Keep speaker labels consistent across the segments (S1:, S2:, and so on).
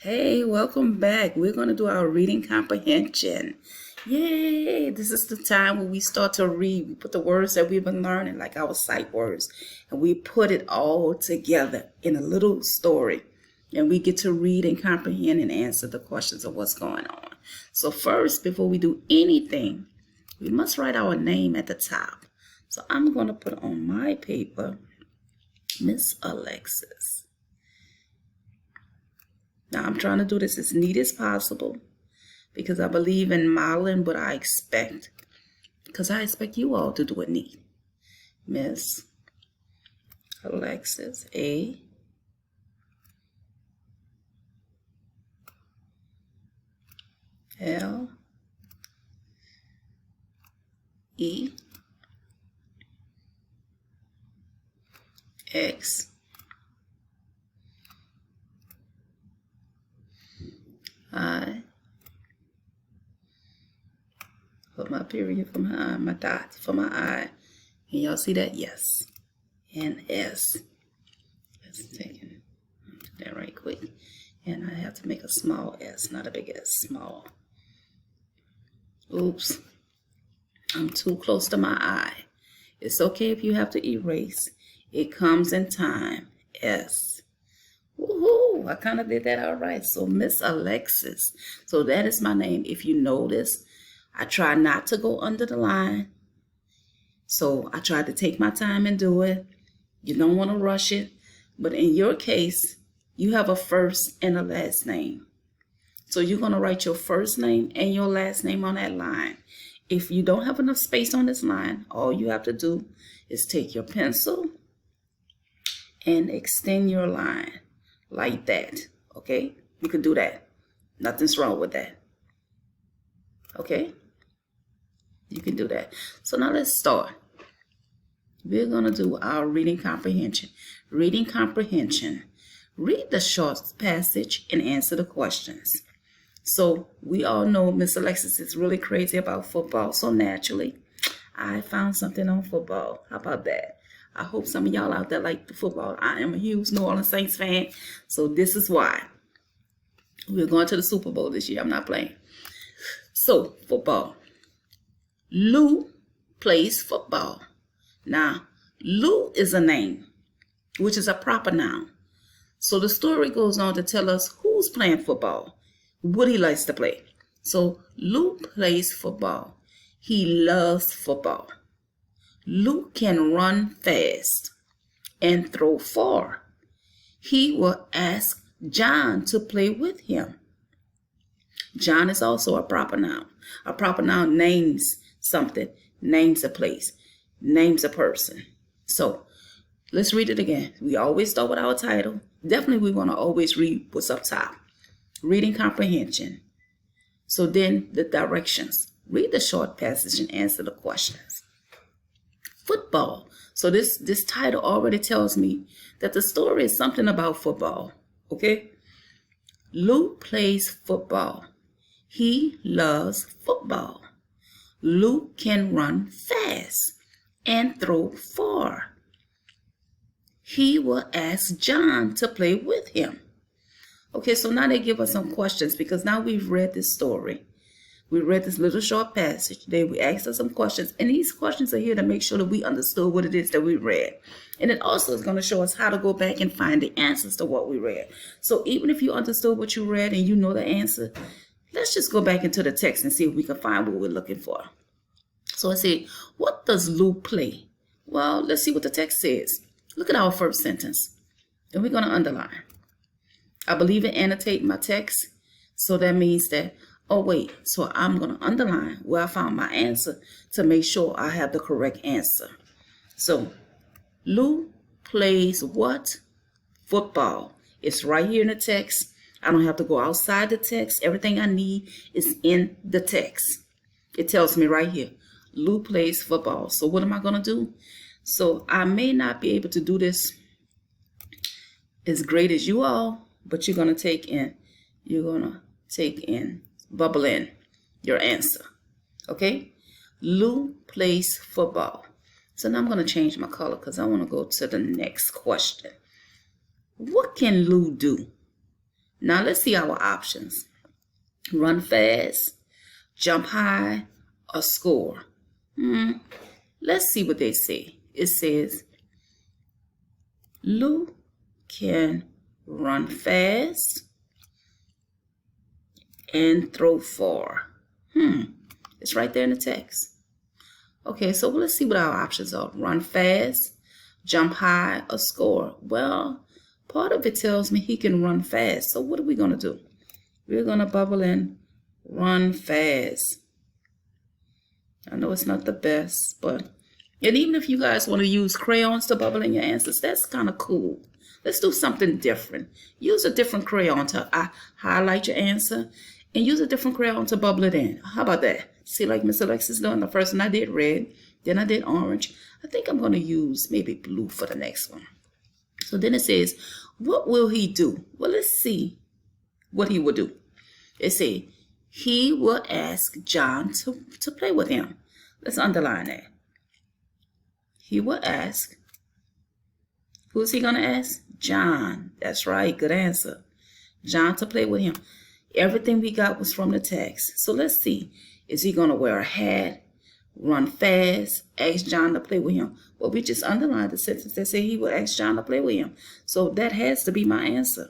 S1: Hey, welcome back. We're going to do our reading comprehension. Yay! This is the time when we start to read. We put the words that we've been learning, like our sight words, and we put it all together in a little story. And we get to read and comprehend and answer the questions of what's going on. So first, before we do anything, we must write our name at the top. So I'm going to put on my paper, Miss Alexis. Now, I'm trying to do this as neat as possible because I believe in modeling what I expect, because I expect you all to do it neat. Miss Alexis, A. L. E. X. I put my period for my eye, my dot for my eye. Can y'all see that? Yes. And S. Let's take it. Do that right quick. And I have to make a small S, not a big S, small. Oops. I'm too close to my eye. It's okay if you have to erase. It comes in time. S. Woohoo! I kind of did that all right. So Miss Alexis. So that is my name. If you notice, I try not to go under the line. So I try to take my time and do it. You don't want to rush it. But in your case, you have a first and a last name. So you're going to write your first name and your last name on that line. If you don't have enough space on this line, all you have to do is take your pencil and extend your line. Like that, okay? You can do that. Nothing's wrong with that. Okay? You can do that. So now let's start. We're going to do our reading comprehension. Reading comprehension. Read the short passage and answer the questions. So we all know Miss Alexis is really crazy about football. So naturally, I found something on football. How about that? I hope some of y'all out there like the football. I am a huge New Orleans Saints fan, so this is why. We're going to the Super Bowl this year. I'm not playing. So, football. Lou plays football. Now, Lou is a name, which is a proper noun. So the story goes on to tell us who's playing football, what he likes to play. So, Lou plays football. He loves football. Luke can run fast and throw far. He will ask John to play with him. John is also a proper noun. A proper noun names something, names a place, names a person. So let's read it again. We always start with our title. Definitely we want to always read what's up top. Reading comprehension. So then the directions. Read the short passage and answer the questions. Football. So this title already tells me that the story is something about football. Okay? Luke plays football. He loves football. Luke can run fast and throw far. He will ask John to play with him. Okay, so now they give us some questions because now we've read this story. We read this little short passage. Then we asked us some questions. And these questions are here to make sure that we understood what it is that we read. And it also is going to show us how to go back and find the answers to what we read. So even if you understood what you read and you know the answer, let's just go back into the text and see if we can find what we're looking for. So I say, what does Luke play? Well, let's see what the text says. Look at our first sentence. And we're going to underline. I believe in annotating my text. So that means that oh, wait, so I'm going to underline where I found my answer to make sure I have the correct answer. So, Lou plays what? Football. It's right here in the text. I don't have to go outside the text. Everything I need is in the text. It tells me right here, Lou plays football. So, what am I going to do? So, I may not be able to do this as great as you all, but you're going to take in, bubble in your answer. Okay? Lou plays football. So now I'm going to change my color because I want to go to the next question. What can Lou do? Now let's see our options. Run fast, jump high, or score. Let's see what they say. It says, Lou can run fast and throw far. It's right there in the text. Okay, so let's see what our options are. Run fast, jump high, or score. Well, part of it tells me he can run fast. So what are we going to do? We're going to bubble in run fast. I know it's not the best, but, and even if you guys want to use crayons to bubble in your answers, that's kind of cool. Let's do something different. Use a different crayon to highlight your answer, and use a different crayon to bubble it in. How about that? See, like Miss Alexis doing the first one, I did red, then I did orange. I think I'm going to use maybe blue for the next one. So then it says, what will he do? Well, let's see what he will do. It says, he will ask John to play with him. Let's underline that. He will ask. Who's he going to ask? John. That's right. Good answer. John to play with him. Everything we got was from the text. So let's see. Is he going to wear a hat, run fast, ask John to play with him? Well, we just underlined the sentence that said he will ask John to play with him. So that has to be my answer.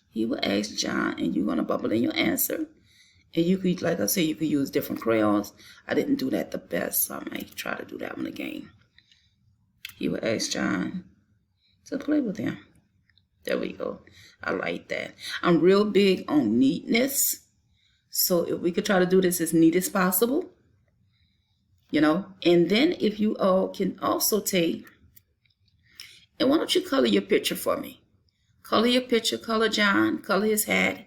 S1: He will ask John, and you're going to bubble in your answer. And you could, like I said, you could use different crayons. I didn't do that the best, so I might try to do that one again. He will ask John to play with him. There we go. I like that. I'm real big on neatness. So if we could try to do this as neat as possible, you know. And then if you all can also take, and why don't you color your picture for me? Color your picture, color John, color his hat,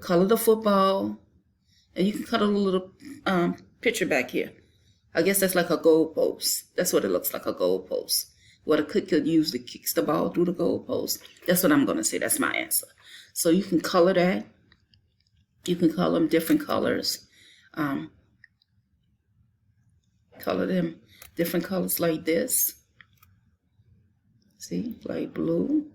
S1: color the football, and you can color a little picture back here. I guess that's like a goal post. That's what it looks like, a goal post. What a kid could use to kick the ball through the goal post. That's what I'm going to say. That's my answer. So you can color that. You can color them different colors. Color them different colors like this. See, like blue.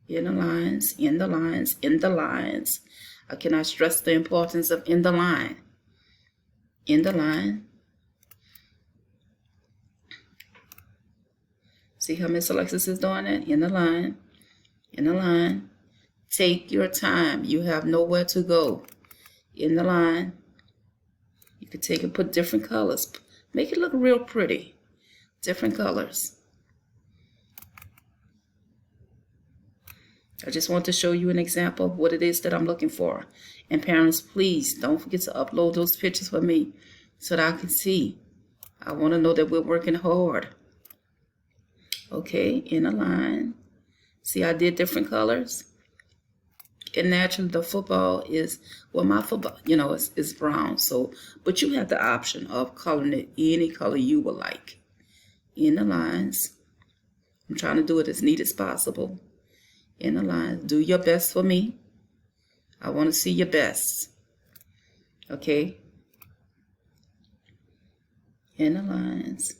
S1: In the lines, in the lines, in the lines. I cannot stress the importance of in the line. In the line. See how Miss Alexis is doing it? In the line. In the line. Take your time. You have nowhere to go. In the line. You can take and put different colors. Make it look real pretty. Different colors. I just want to show you an example of what it is that I'm looking for. And parents, please don't forget to upload those pictures for me so that I can see. I want to know that we're working hard. Okay, in a line. See, I did different colors. And naturally, the football is, well, my football, you know, is brown. So, but you have the option of coloring it any color you would like. In the lines. I'm trying to do it as neat as possible. In the lines. Do your best for me. I want to see your best. Okay. In the lines.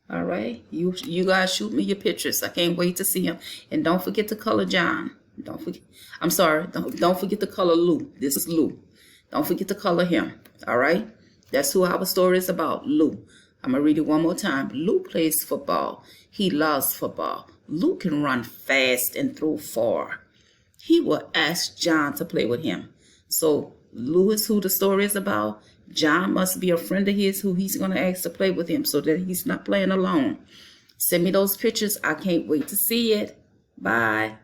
S1: All right. You guys shoot me your pictures. I can't wait to see them. And don't forget to color John. Don't forget. I'm sorry. Don't forget to color Lou. This is Lou. Don't forget to color him. All right. That's who our story is about. Lou. I'm going to read it one more time. Lou plays football. He loves football. Lou can run fast and throw far. He will ask John to play with him. So Lou is who the story is about. John must be a friend of his who he's going to ask to play with him so that he's not playing alone. Send me those pictures. I can't wait to see it. Bye.